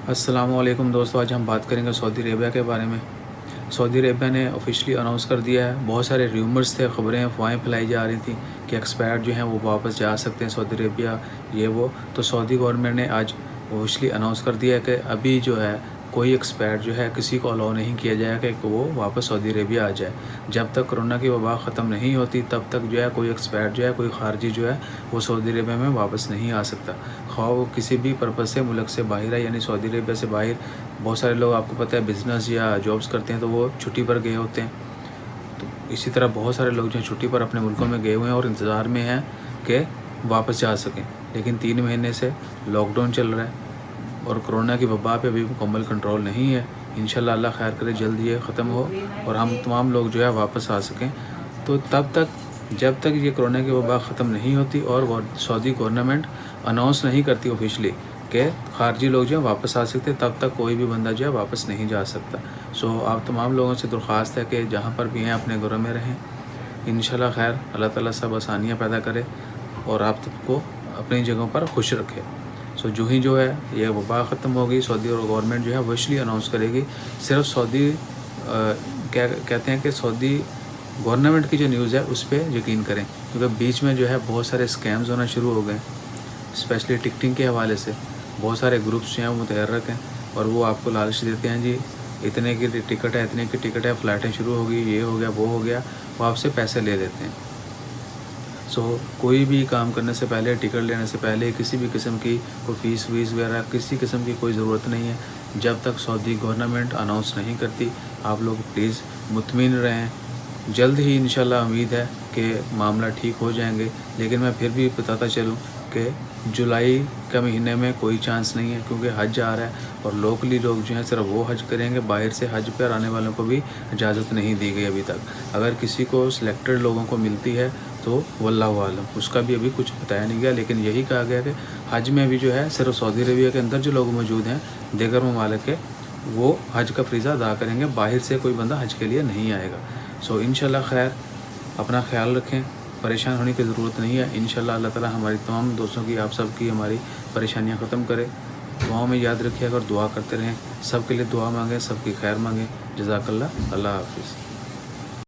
السلام علیکم دوستو، آج ہم بات کریں گے سعودی عربیہ کے بارے میں۔ سعودی عربیہ نے آفیشلی اناؤنس کر دیا ہے، بہت سارے ریومرز تھے، خبریں افواہیں پھیلائی جا رہی تھیں کہ ایکسپائرڈ جو ہیں وہ واپس جا سکتے ہیں سعودی عربیہ، یہ وہ۔ تو سعودی گورنمنٹ نے آج آفیشلی اناؤنس کر دیا ہے کہ ابھی جو ہے کوئی ایکسپائرڈ جو ہے کسی کو الاؤ نہیں کیا جائے گا کہ وہ واپس سعودی عربیہ آ جائے۔ جب تک کرونا کی وبا ختم نہیں ہوتی تب تک جو ہے کوئی ایکسپائرڈ جو ہے، کوئی خارجی جو ہے وہ سعودی عربیہ میں واپس نہیں آ سکتا، خواہ وہ کسی بھی پرپز سے ملک سے باہر ہے، یعنی سعودی عربیہ سے باہر۔ بہت سارے لوگ آپ کو پتہ ہے بزنس یا جابس کرتے ہیں تو وہ چھٹی پر گئے ہوتے ہیں، تو اسی طرح بہت سارے لوگ جو ہیں چھٹی پر اپنے ملکوں میں گئے ہوئے ہیں اور انتظار میں ہیں کہ واپس جا سکیں، لیکن 3 مہینے سے لاک ڈاؤن چل رہا ہے اور کرونا کی وبا پہ ابھی مکمل کنٹرول نہیں ہے۔ انشاءاللہ اللہ خیر کرے جلد یہ ختم ہو اور ہم تمام لوگ جو ہے واپس آ سکیں۔ تو تب تک جب تک یہ کرونا کی وبا ختم نہیں ہوتی اور سعودی گورنمنٹ اناؤنس نہیں کرتی آفیشلی کہ خارجی لوگ جو ہیں واپس آ سکتے، تب تک کوئی بھی بندہ جو ہے واپس نہیں جا سکتا۔ آپ تمام لوگوں سے درخواست ہے کہ جہاں پر بھی ہیں اپنے گھروں میں رہیں۔ انشاءاللہ خیر، اللہ تعالیٰ سب آسانیاں پیدا کرے اور آپ سب کو اپنی جگہوں پر خوش رکھے۔ جو ہی جو ہے یہ وبا ختم ہوگی، سعودی گورنمنٹ جو ہے آفیشلی اناؤنس کرے گی۔ صرف سعودی کیا کہتے ہیں کہ سعودی گورنمنٹ کی جو نیوز ہے اس پہ یقین کریں، کیونکہ بیچ میں جو ہے بہت سارے اسکیمز ہونا شروع ہو گئے، اسپیشلی ٹکٹنگ کے حوالے سے۔ بہت سارے گروپس جو ہیں وہ متحرک ہیں اور وہ آپ کو لالچ دیتے ہیں، جی اتنے کی ٹکٹ ہے، اتنے کی ٹکٹ ہے، فلائٹیں شروع ہو گئی، یہ ہو گیا، وہ ہو گیا، وہ آپ سے پیسے لے لیتے ہیں۔ کوئی بھی کام کرنے سے پہلے، ٹکٹ لینے سے پہلے کسی بھی قسم کی کوئی فیس وغیرہ کسی قسم کی کوئی ضرورت نہیں ہے۔ جب تک سعودی گورنمنٹ اناؤنس نہیں کرتی، آپ لوگ پلیز مطمئن رہیں۔ جلد ہی انشاءاللہ امید ہے کہ معاملہ ٹھیک ہو جائیں گے، لیکن میں پھر بھی بتاتا چلوں کہ جولائی کا مہینے میں کوئی چانس نہیں ہے، کیونکہ حج آ رہا ہے اور لوکلی لوگ جو ہیں صرف وہ حج کریں گے، باہر سے حج پر آنے والوں کو بھی اجازت نہیں دی گئی ابھی تک۔ اگر کسی کو سلیکٹڈ لوگوں کو ملتی ہے تو واللہ عالم، اس کا بھی ابھی کچھ بتایا نہیں گیا، لیکن یہی کہا گیا کہ حج میں بھی جو ہے صرف سعودی عربیہ کے اندر جو لوگ موجود ہیں دیگر ممالک کے، وہ حج کا فریضہ ادا کریں گے، باہر سے کوئی بندہ حج کے لیے نہیں آئے گا۔ انشاءاللہ خیر، اپنا خیال رکھیں، پریشان ہونے کی ضرورت نہیں ہے۔ انشاءاللہ اللہ تعالیٰ ہماری تمام دوستوں کی، آپ سب کی، ہماری پریشانیاں ختم کرے۔ دعاؤں میں یاد رکھیے، اگر دعا کرتے رہیں، سب کے لیے دعا مانگیں، سب کی خیر مانگیں۔ جزاک اللہ، اللہ حافظ۔